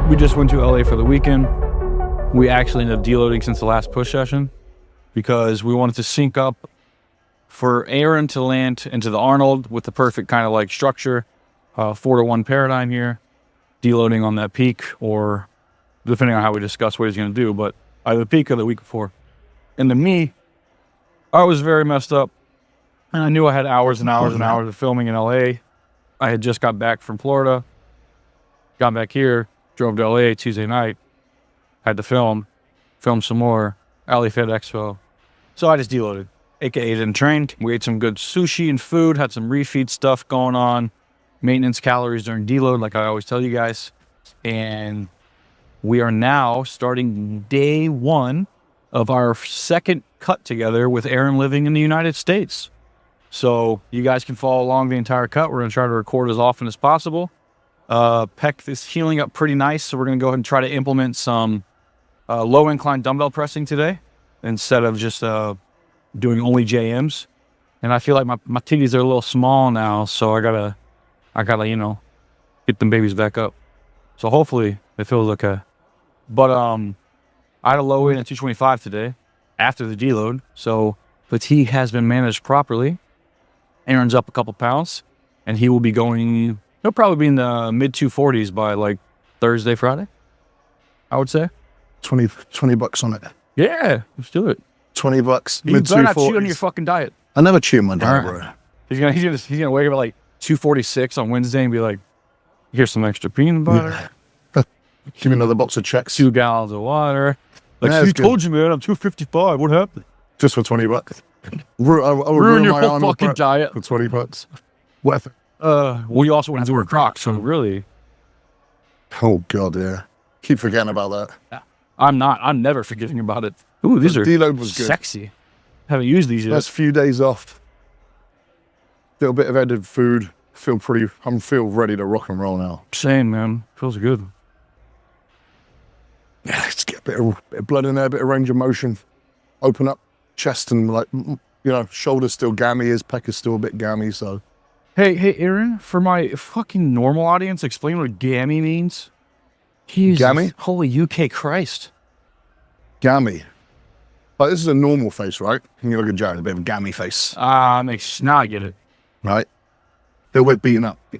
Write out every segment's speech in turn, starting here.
We just went to LA for the weekend. We actually ended up deloading since the last push session because we wanted to sync up for Aaron to land into the Arnold with the perfect kind of like structure, 4-to-1 paradigm here, deloading on that peak, or depending on how we discuss what he's going to do, but either the peak or the week before. And to me, I was very messed up, and I knew I had hours and hours and hours of filming in LA. I had just got back from Florida, got back here, drove to LA Tuesday night, had to film some more, LA Fit Expo. So I just deloaded, aka didn't train. We ate some good sushi and food, had some refeed stuff going on, maintenance calories during deload, like I always tell you guys. And we are now starting day one of our second cut together with Aaron living in the United States. So you guys can follow along the entire cut. We're going to try to record as often as possible. Pec is healing up pretty nice, so we're going to go ahead and try to implement some low incline dumbbell pressing today instead of just doing only JMs. And I feel like my titties are a little small now, so I gotta get them babies back up. So hopefully it feels okay. But I had a low weight at 225 today after the deload, so fatigue has been managed properly. Aaron's up a couple pounds, and he will be going. He'll probably be in the mid 240s by like Thursday, Friday, I would say. 20 bucks on it. Yeah, let's do it. $20, You mid better not cheat on 240s. your fucking diet. I never cheat on my diet, bro. He's gonna wake up at like 246 on Wednesday and be like, here's some extra peanut butter, Give me another box of checks. 2 gallons of water. Like, Yeah, you it's good. told you, man, I'm 255. What happened? Just for $20. I'll Ruin your my whole animal fucking prep diet. for $20. Worth it. Well, you also wouldn't have to wear Crocs, so really, Oh god, yeah. Keep forgetting about that. I'm never forgetting about it. Ooh, these The are deload was good. sexy. Haven't used these yet. Last few days off. Little bit of added food. Feel ready to rock and roll now. Same, man. Feels good. Yeah, let's get a bit of blood in there, a bit of range of motion. Open up chest and shoulders still gammy, his pec is still a bit gammy, so. Hey, Aaron, for my fucking normal audience, explain what gammy means. Jesus, Gammy? Holy UK Christ. Gammy. Like, this is a normal face, right? And you look at Jared, a bit of a gammy face, Now I get it. right? A little bit beaten up. A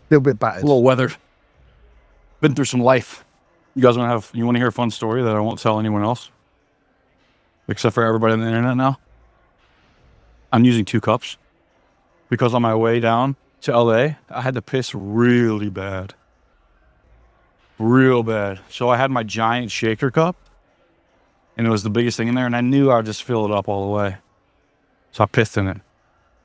little bit battered. A little weathered. Been through some life. You guys want to hear a fun story that I won't tell anyone else? Except for everybody on the internet now? I'm using 2 cups. Because on my way down to LA, I had to piss really bad. Real bad. So I had my giant shaker cup. And it was the biggest thing in there. And I knew I would just fill it up all the way. So I pissed in it.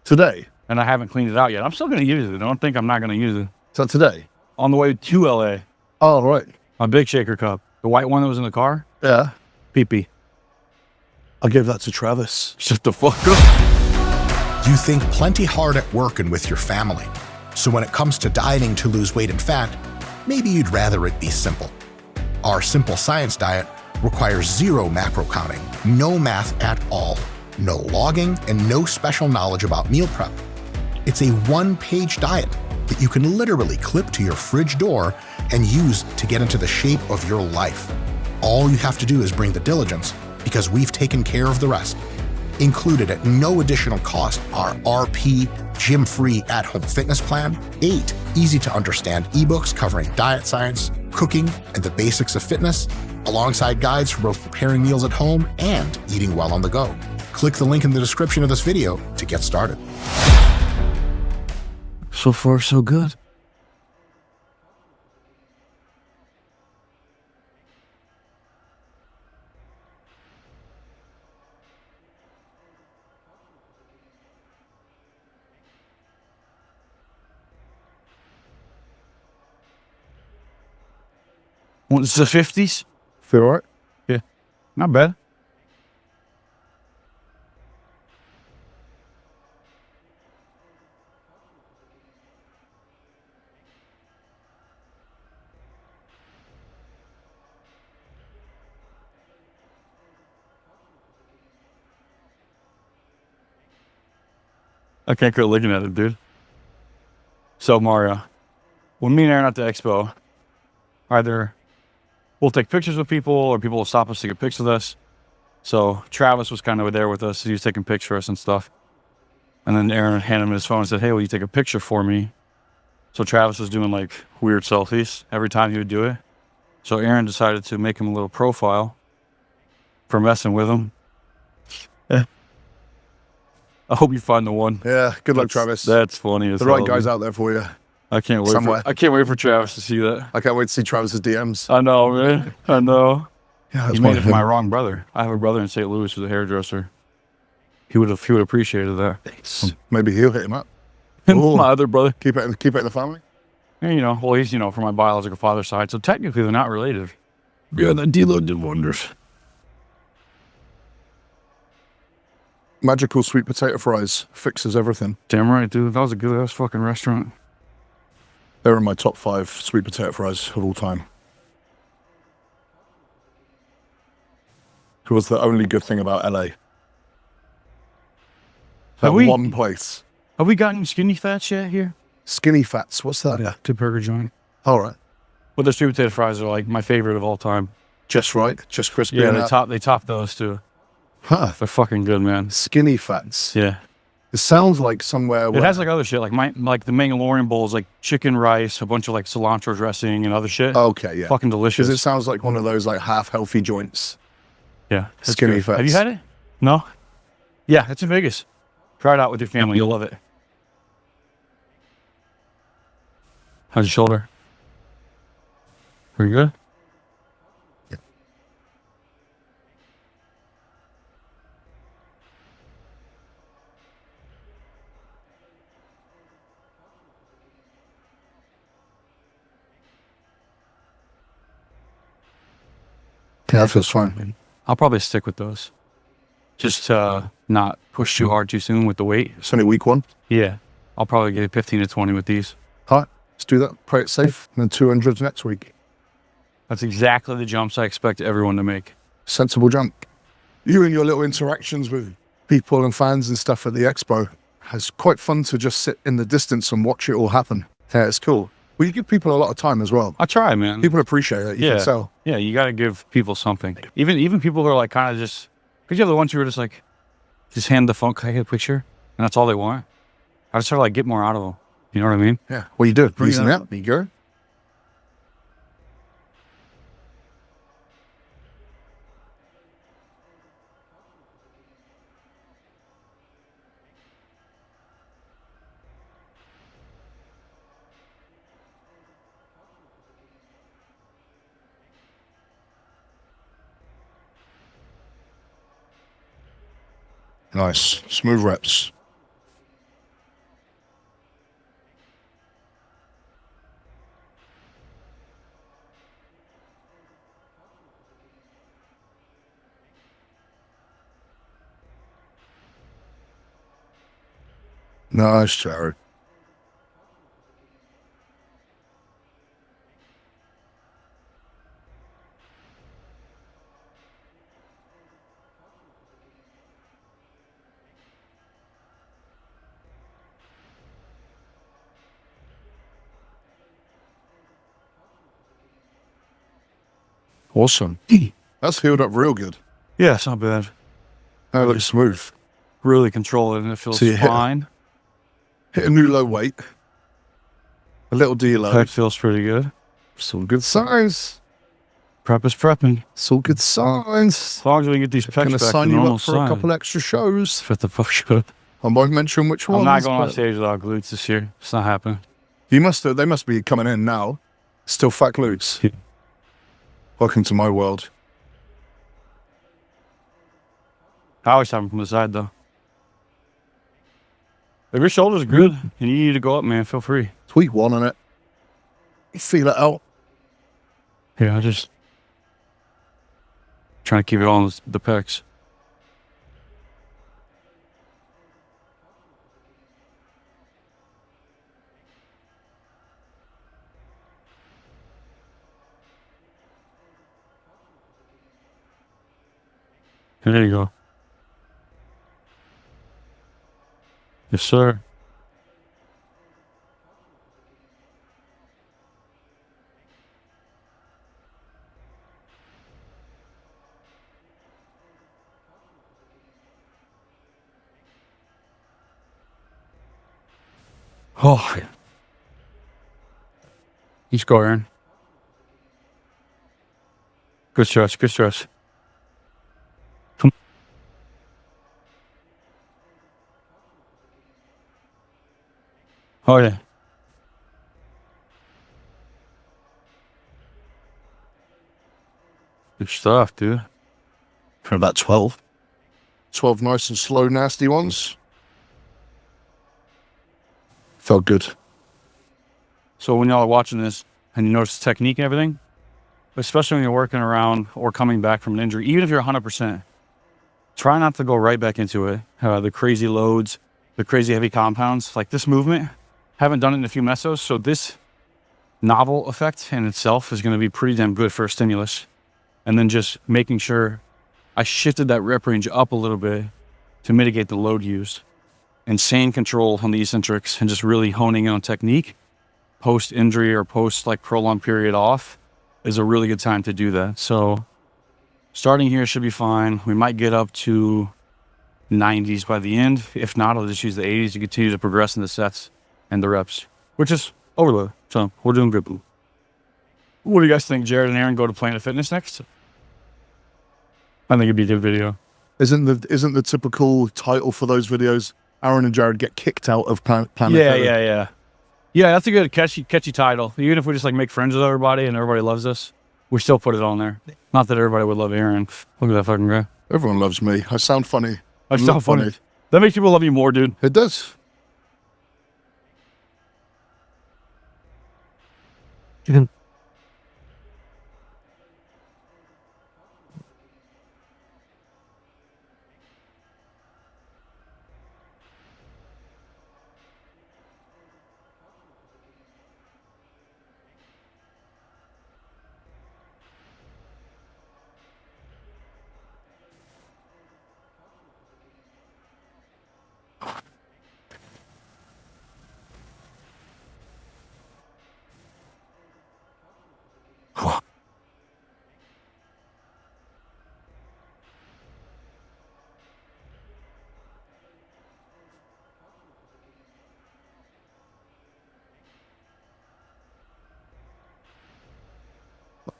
Today? And I haven't cleaned it out yet. I'm still going to use it. Don't think I'm not going to use it. So today? On the way to LA, Oh, right. my big shaker cup. The white one that was in the car. Yeah. Pee-pee. I gave that to Travis. Shut the fuck up. You think plenty hard at work and with your family. So when it comes to dieting to lose weight and fat, maybe you'd rather it be simple. Our Simple Science diet requires 0 macro counting, no math at all, no logging, and no special knowledge about meal prep. It's a 1-page diet that you can literally clip to your fridge door and use to get into the shape of your life. All you have to do is bring the diligence, because we've taken care of the rest. Included at no additional cost are RP gym-free at-home fitness plan, 8 easy-to-understand ebooks covering diet science, cooking, and the basics of fitness, alongside guides for both preparing meals at home and eating well on the go. Click the link in the description of this video to get started. So far, so good. What's the 50s? Feel all right? Yeah, not bad. I can't quit looking at it, dude. So Mario, when me and Aaron at the Expo, either we'll take pictures with people, or people will stop us to get pictures with us. So Travis was kind of there with us. He was taking pictures of us and stuff. And then Aaron handed him his phone and said, "Hey, will you take a picture for me?" So Travis was doing like weird selfies every time he would do it. So Aaron decided to make him a little profile for messing with him. I hope you find the one. Yeah, good luck, Travis. That's funny as The right hell, guy's dude. out there for you. I can't wait. Somewhere. I can't wait for Travis to see that. I can't wait to see Travis's DMs. I know, man. I know. Yeah, He that's made it for my wrong brother. I have a brother in St. Louis who's a hairdresser. He would appreciated that. Maybe he'll hit him up. My other brother. Keep it in the family. And, you know, well, he's, you know, from my biological father's side, so technically they're not related. Yeah, that deload did wonders. Magical sweet potato fries fixes everything. Damn right, dude. That was a good ass fucking restaurant. They're in my top 5 sweet potato fries of all time. It was the only good thing about LA. That one place. Have we gotten skinny fats yet here? Skinny Fats. What's that? Yeah, to burger joint. All right. But the sweet potato fries are like my favorite of all time. Just right. Just crispy. Yeah, enough. they top those too. Huh. They're fucking good, man. Skinny Fats. Yeah. It sounds like somewhere where... It has like other shit, like the Mandalorian bowls, like chicken rice, a bunch of like cilantro dressing and other shit. Okay, yeah. Fucking delicious. Because it sounds like one of those like half healthy joints. Yeah. Skinny good. Fats. Have you had it? No? Yeah, it's in Vegas. Try it out with your family. You'll love it. How's your shoulder? Pretty good? Yeah. Yeah, that feels fine. I'll probably stick with those. Just not push too hard too soon with the weight. It's only week 1. Yeah. I'll probably get 15 to 20 with these. All right, let's do that. Play it safe. And then 200 next week. That's exactly the jumps I expect everyone to make. Sensible jump. You and your little interactions with people and fans and stuff at the Expo, it's quite fun to just sit in the distance and watch it all happen. Yeah, it's cool. Well, you give people a lot of time as well. I try, man. People appreciate it. You can tell. Yeah, you got to give people something. Even people who are like kind of just, because you have the ones who are just like, just hand the phone, can I get a picture? And that's all they want. I just try to like get more out of them. You know what I mean? Yeah. What you do? Bring it Using up. that? There you go. Nice. Smooth reps. Nice, Jared. Awesome. That's healed up real good. Yeah, it's not bad. That looks smooth. Really control it and it feels So you fine. Hit a new low weight. A little deload. That feels pretty good. It's all good signs. Prep is prepping. It's all good signs. As long as we can get these pecs Gonna back sign to you normal up for size. a couple extra shows. Fit the fuck shit. I won't mention which ones. I'm not going on but stage without glutes this year. It's not happening. They must be coming in now. Still fat glutes. Yeah. Welcome to my world. I always have them from the side though. If your shoulder's good and you need to go up, man, feel free. It's week 1 on it. You feel it out. Yeah, I just trying to keep it on the pecs. There you go. Yes, sir. Oh, he's scoring. Good stretch, good stretch. Oh, yeah. Good stuff, dude. For about 12. 12 nice and slow, nasty ones. Felt good. So when y'all are watching this and you notice the technique and everything, especially when you're working around or coming back from an injury, even if you're 100%, try not to go right back into it. The crazy loads, the crazy heavy compounds, like this movement, haven't done it in a few mesos. So this novel effect in itself is going to be pretty damn good for a stimulus. And then just making sure I shifted that rep range up a little bit to mitigate the load used. Insane control on the eccentrics and just really honing in on technique post injury or post like prolonged period off is a really good time to do that. So starting here should be fine. We might get up to 90s by the end. If not, I'll just use the 80s to continue to progress in the sets and the reps, which is overload. So we're doing good. What do you guys think? Jared and Aaron go to Planet Fitness next? I think it'd be a good video. Isn't the typical title for those videos, Aaron and Jared get kicked out of Planet Yeah, Fitness? Yeah, that's a good catchy title. Even if we just like make friends with everybody and everybody loves us, we still put it on there. Not that everybody would love Aaron. Look at that fucking guy. Everyone loves me. I sound funny. I sound funny. That makes people love you more, dude. It does.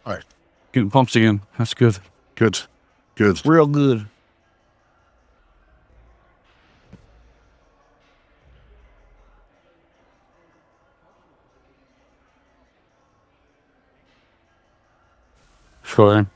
All right. Getting pumps again. That's good. Good. Good. Real good. Sure.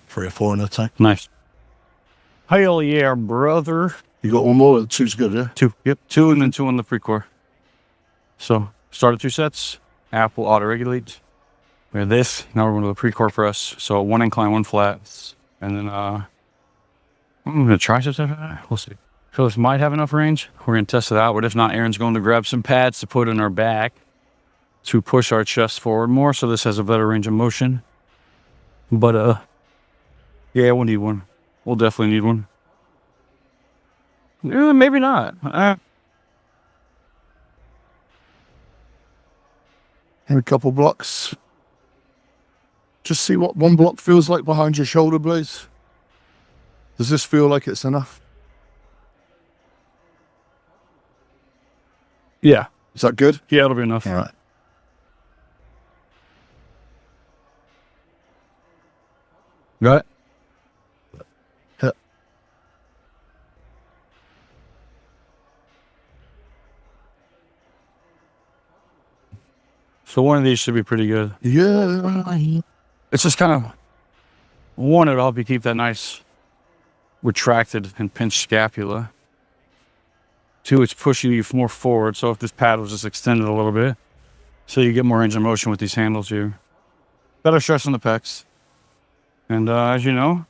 Three or four in a time. Nice. Hell yeah, brother. You got one more? Two's good, yeah? Two. Yep. Two and then two on the pre-core. So start at 2 sets. App will auto-regulate. We have this. Now we're going to the pre-core for us. So 1 incline, 1 flat. And then I'm going to triceps after that. We'll see. So this might have enough range. We're going to test it out. But if not, Aaron's going to grab some pads to put in our back to push our chest forward more. So this has a better range of motion. But yeah, we'll need one. We'll definitely need one. Maybe not. And a couple blocks. Just see what one block feels like behind your shoulder blades. Does this feel like it's enough? Yeah. Is that good? Yeah, it'll be enough. All right. Got it? Yeah. So one of these should be pretty good. Yeah. It's just kind of one, it'll help you keep that nice retracted and pinched scapula. 2, it's pushing you more forward. So if this pad was just extended a little bit, so you get more range of motion with these handles here. Better stress on the pecs. And as you know,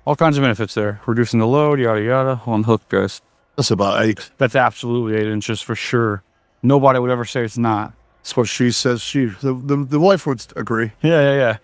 all kinds of benefits there. Reducing the load, yada, yada. On hook, guys. That's about 8. That's absolutely 8 inches for sure. Nobody would ever say it's not. That's what she says. The wife would agree. Yeah.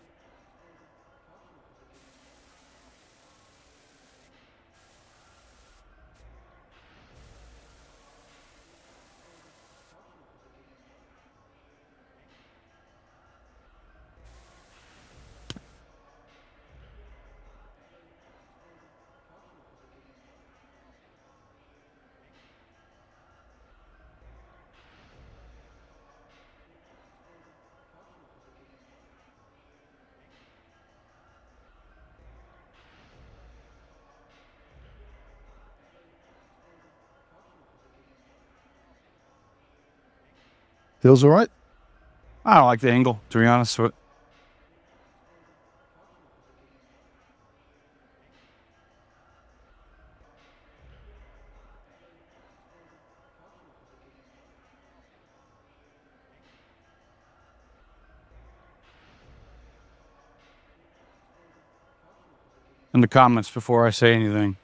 Feels all right? I don't like the angle, to be honest with. In the comments before I say anything,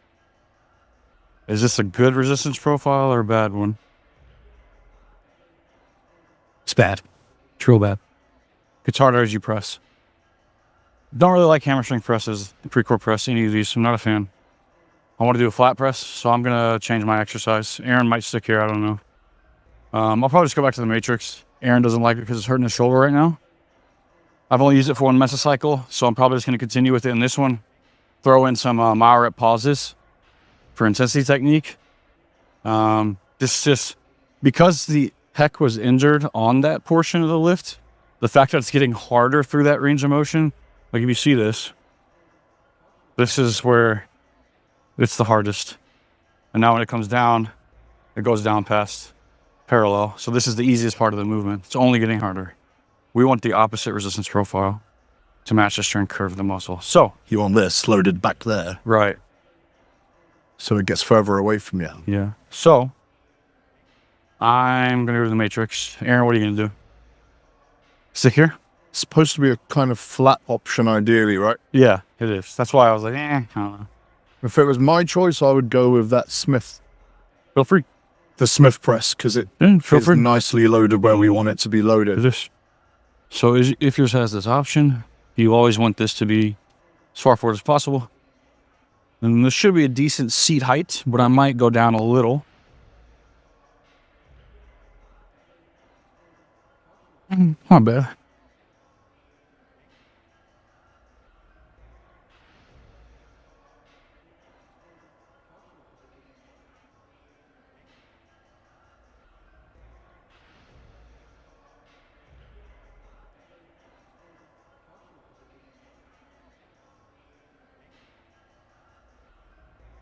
is this a good resistance profile or a bad one? It's bad. It's real bad. It's harder as you press. Don't really like hamstring presses, pre-core press, any of these. I'm not a fan. I want to do a flat press, so I'm going to change my exercise. Aaron might stick here, I don't know. I'll probably just go back to the matrix. Aaron doesn't like it because it's hurting his shoulder right now. I've only used it for 1 mesocycle, so I'm probably just going to continue with it in this one. Throw in some mile rep pauses for intensity technique. Just because the pec was injured on that portion of the lift, the fact that it's getting harder through that range of motion, like if you see this is where it's the hardest. And now when it comes down, it goes down past parallel. So this is the easiest part of the movement. It's only getting harder. We want the opposite resistance profile to match the strength curve of the muscle. So You want this loaded back there. right. So it gets further away from you. Yeah. So I'm going to go to the matrix. Aaron, what are you going to do? Stick here? It's supposed to be a kind of flat option, ideally, right? Yeah, it is. That's why I was like, I don't know. If it was my choice, I would go with that Smith, Feel free. the Smith press, because it Feel is free. nicely loaded where we want it to be It loaded. is. So if yours has this option, you always want this to be as far forward as possible. And this should be a decent seat height, but I might go down a little. Not bad.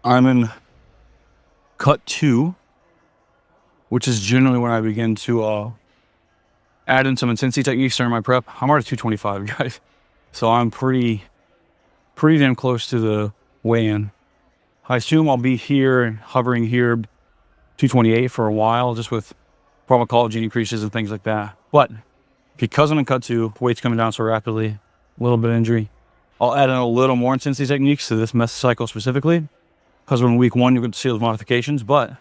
I'm in cut 2, which is generally when I begin to add in some intensity techniques during my prep. I'm already 225, guys. So I'm pretty damn close to the weigh-in. I assume I'll be here and hovering here 228 for a while, just with pharmacology increases and things like that. But because I'm in cut 2, weight's coming down so rapidly, a little bit of injury, I'll add in a little more intensity techniques to this mesocycle specifically. Because in week 1, you're going to see those modifications, but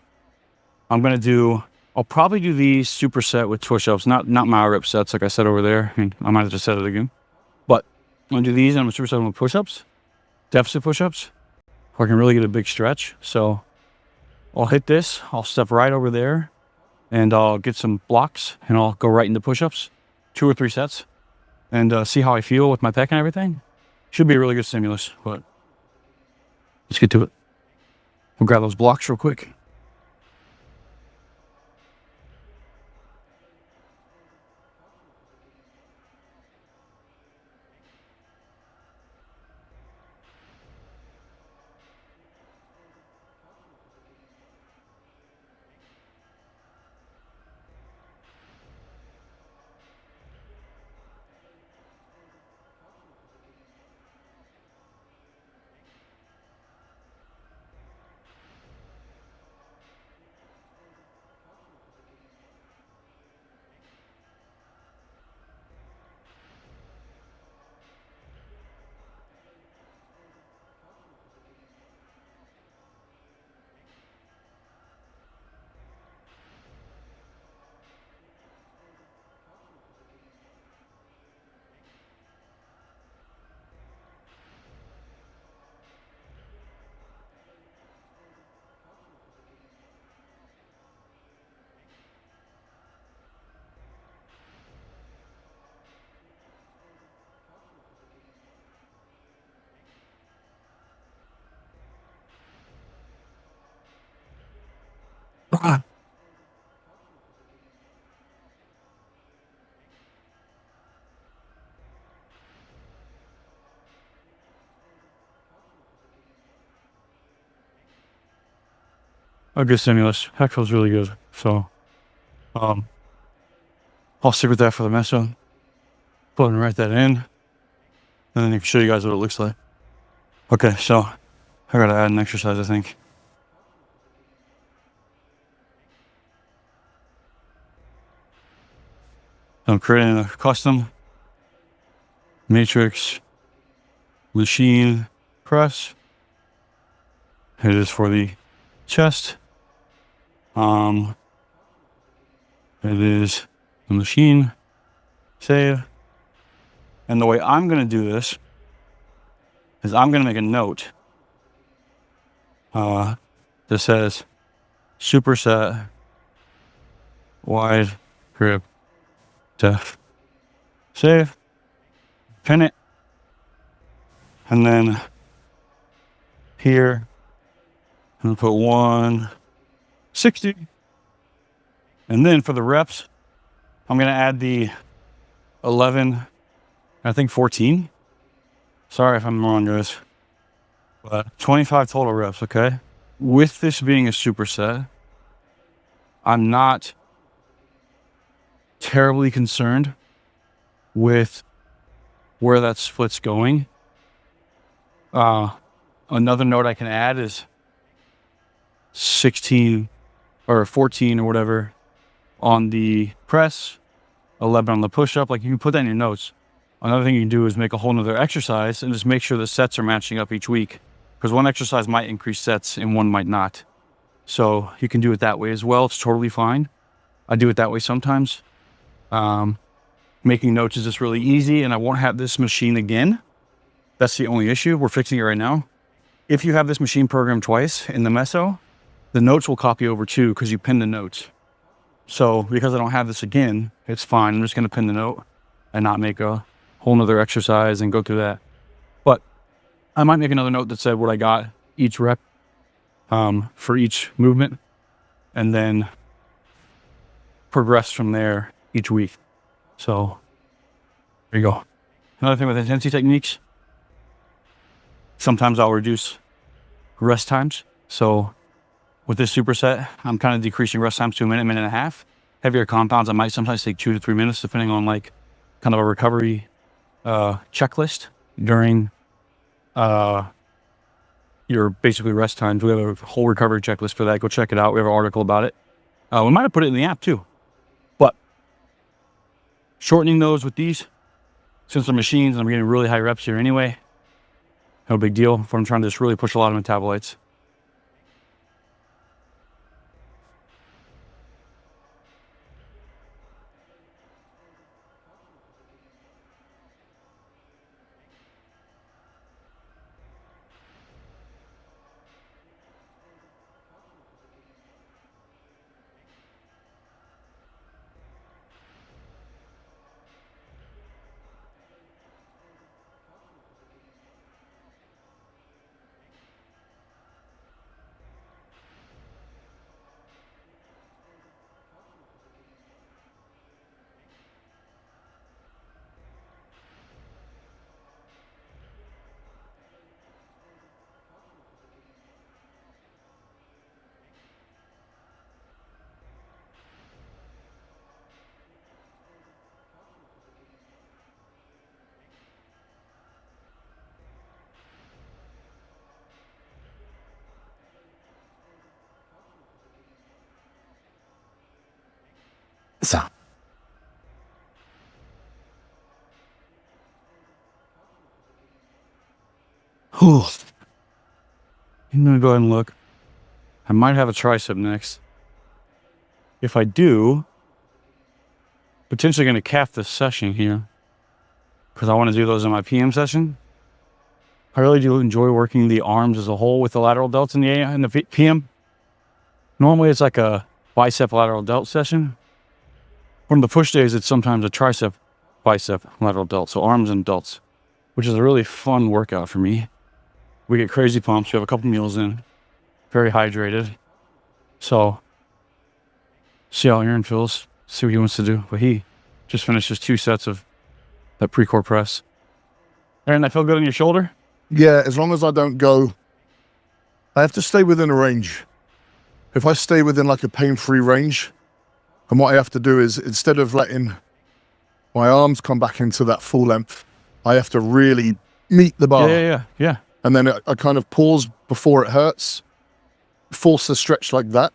I'll probably do these superset with push-ups, not mile rep sets like I said over there. I might have just said it again. But I'm going to do these and I'm going to superset with push-ups, deficit push-ups, where I can really get a big stretch. So I'll hit this, I'll step right over there, and I'll get some blocks, and I'll go right into push-ups, 2 or 3 sets, and see how I feel with my pec and everything. Should be a really good stimulus, but let's get to it. We'll grab those blocks real quick. a good stimulus. That feels really good. So, I'll stick with that for the meso. Go ahead and write that in, and then I can show you guys what it looks like. Okay, so I gotta add an exercise, I think. I'm creating a custom matrix machine press. It is for the chest. It is the machine. Save. And the way I'm gonna do this is I'm gonna make a note that says superset wide grip def. Save. Pin it. And then here I'm gonna put 160. And then for the reps, I'm gonna add the 11, I think 14. Sorry if I'm wrong, guys. But 25 total reps, okay? With this being a superset, I'm not terribly concerned with where that split's going. Another note I can add is 16 or 14 or whatever on the press, 11 on the push-up. Like, you can put that in your notes. Another thing you can do is make a whole nother exercise and just make sure the sets are matching up each week, because one exercise might increase sets and one might not. So you can do it that way as well. It's totally fine. I do it that way sometimes. Making notes is just really easy, and I won't have this machine again. That's the only issue. We're fixing it right now. If you have this machine programmed twice in the meso, the notes will copy over too, because you pin the notes. So because I don't have this again, it's fine. I'm just going to pin the note and not make a whole nother exercise and go through that. But I might make another note that said what I got each rep for each movement, and then progress from there each week. So there you go. Another thing with intensity techniques, sometimes I'll reduce rest times. So with this superset, I'm kind of decreasing rest times to a minute, minute and a half. Heavier compounds, I might sometimes take 2 to 3 minutes, depending on like kind of a recovery checklist during your basically rest times. We have a whole recovery checklist for that. Go check it out. We have an article about it. We might have put it in the app too. But shortening those with these, since they're machines and I'm getting really high reps here anyway, no big deal. If I'm trying to just really push a lot of metabolites. So, I'm gonna go ahead and look. I might have a tricep next. If I do, potentially gonna cap this session here, because I want to do those in my PM session. I really do enjoy working the arms as a whole with the lateral delts in the PM. Normally it's like a bicep lateral delt session. One of the push days, it's sometimes a tricep, bicep, lateral delt. So arms and delts, which is a really fun workout for me. We get crazy pumps. We have a couple meals in, very hydrated. So see how Ewin feels, see what he wants to do. But he just finished his 2 sets of that pre-core press. Aaron, that feel good on your shoulder? Yeah, as long as I don't go, I have to stay within a range. if I stay within like a pain-free range, and what I have to do is, instead of letting my arms come back into that full length, I have to really meet the bar. Yeah. And then I kind of pause before it hurts, force the stretch like that.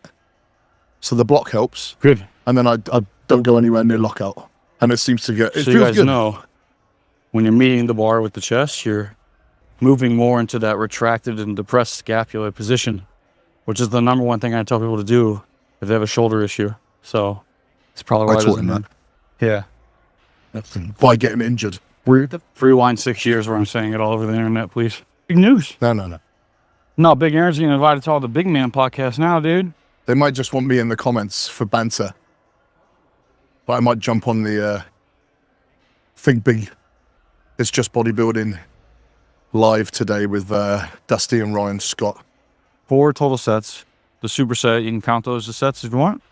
So the block helps. Good. And then I don't go anywhere near lockout. And it seems to get, it So you feels guys good. know, when you're meeting the bar with the chest, you're moving more into that retracted and depressed scapula position, which is the number one thing I tell people to do if they have a shoulder issue. So it's probably why I it taught him doesn't. that. Yeah. By getting injured. Rewind 6 years where I'm saying it all over the internet, please. Big news. No. No, Big Aaron's getting invited to all the Big Man podcasts now, dude. They might just want me in the comments for banter. But I might jump on the Think Big. It's Just Bodybuilding live today with Dusty and Ryan Scott. 4 total sets. The superset, you can count those as sets if you want.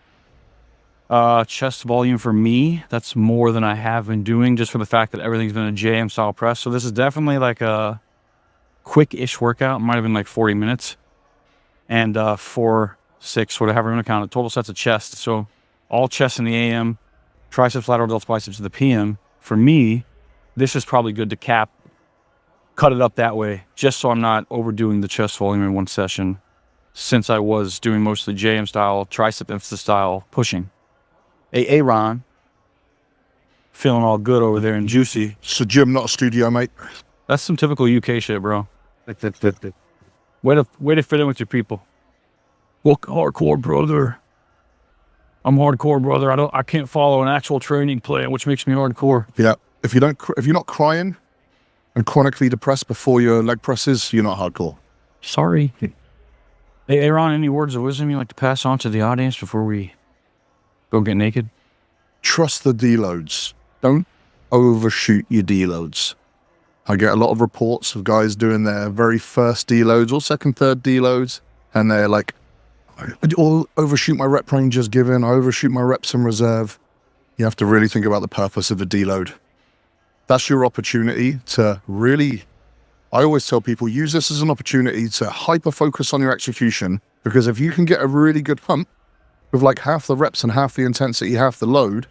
Chest volume for me, that's more than I have been doing, just for the fact that everything's been a JM style press. So this is definitely like a quick-ish workout. It might have been like 40 minutes. And 4, 6, whatever you want to count it. Total sets of chest. So all chest in the AM, triceps, lateral delts, biceps in the PM. For me, this is probably good to cut it up that way, just so I'm not overdoing the chest volume in one session, since I was doing mostly JM style, tricep emphasis style pushing. Hey, Ron, feeling all good over there and juicy. It's a gym, not a studio, mate. That's some typical UK shit, bro. Way to fit in with your people. Look, hardcore, brother. I'm hardcore, brother. I can't follow an actual training plan, which makes me hardcore. Yeah. If you're not crying and chronically depressed before your leg presses, you're not hardcore. Sorry. Hey, Aaron, any words of wisdom you'd like to pass on to the audience before we go get naked? Trust the deloads. Don't overshoot your deloads. I get a lot of reports of guys doing their very first deloads or second, third deloads, and they're like, I'll overshoot my rep range as given, I overshoot my reps in reserve. You have to really think about the purpose of a deload. That's your opportunity to really, I always tell people, use this as an opportunity to hyper-focus on your execution, because if you can get a really good pump with like half the reps and half the intensity, half the load,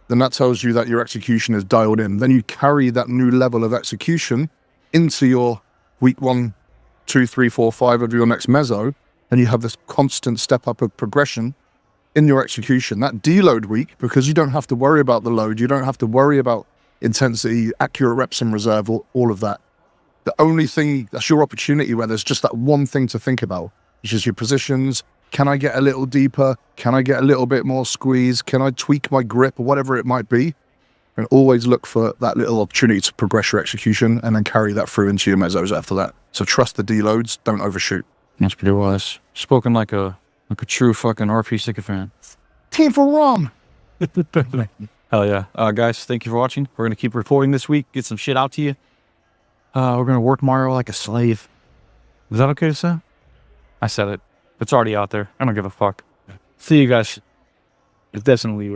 then that tells you that your execution is dialed in. Then you carry that new level of execution into your week 1, 2, 3, 4, 5 of your next meso, and you have this constant step up of progression in your execution. That deload week, because you don't have to worry about the load, you don't have to worry about intensity, accurate reps in reserve, all of that. The only thing, that's your opportunity where there's just that one thing to think about, which is your positions. Can I get a little deeper? Can I get a little bit more squeeze? Can I tweak my grip or whatever it might be? And always look for that little opportunity to progress your execution and then carry that through into your mesos after that. So trust the deloads, don't overshoot. That's pretty wise. Spoken like a true fucking RP sycophant. Team for Rom. Hell yeah. Guys, thank you for watching. We're going to keep reporting this week, get some shit out to you. We're going to work Mario like a slave. Is that okay to say? I said it. It's already out there. I don't give a fuck. See you guys. It's definitely real.